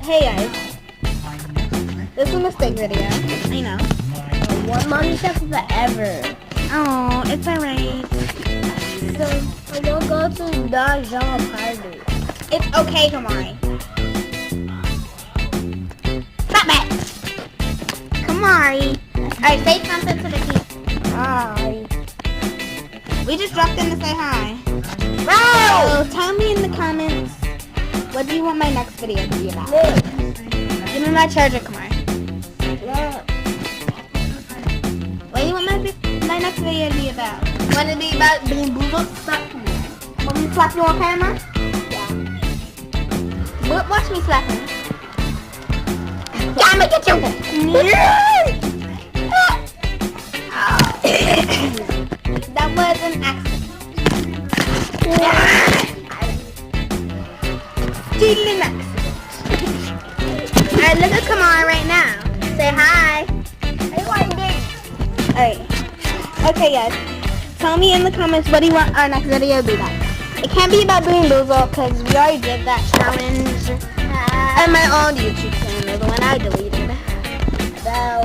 Hey guys, this is a mistake video. I know. One mommy took forever. Oh, it's alright. So we're gonna go to the Jean party. It's okay, Kamari. Stop it! Kamari. Alright, say something to the kids. Hi. We just dropped in to say hi. No! So tell me in the comments, what do you want my next video to be about? Give me my charger, Kamari. What do you want my next video to be about? Want it to be about being boozled? Stop. Want me to slap you on camera? Yeah. Watch me slap him. I'ma get you. That was an accident. Stealing accident. Alright, look at Kamari right now. Say hi. Alright. Okay, guys. Tell me in the comments what do you want our next video to be about. It can't be about doing Boozle because we already did that challenge on my old YouTube channel, the one I deleted. So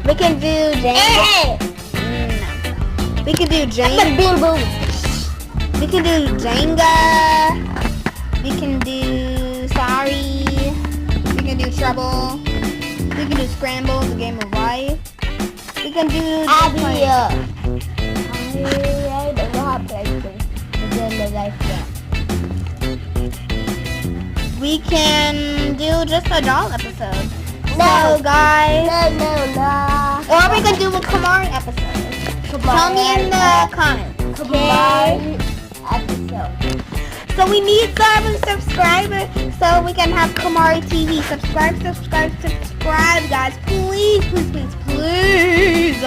We can do Jenga. No. We can do Jenga. We can do Jenga. We can do Sorry. We can do Trouble. We can do Scramble, the game of life. We can do Abby. I don't know how to play this. We can do just a doll episode. No. So guys, No. or we can do a Kamari episode. Tell me in the comments. Kamari episode. So we need some subscribers so we can have Kamari TV. Subscribe, guys. Please.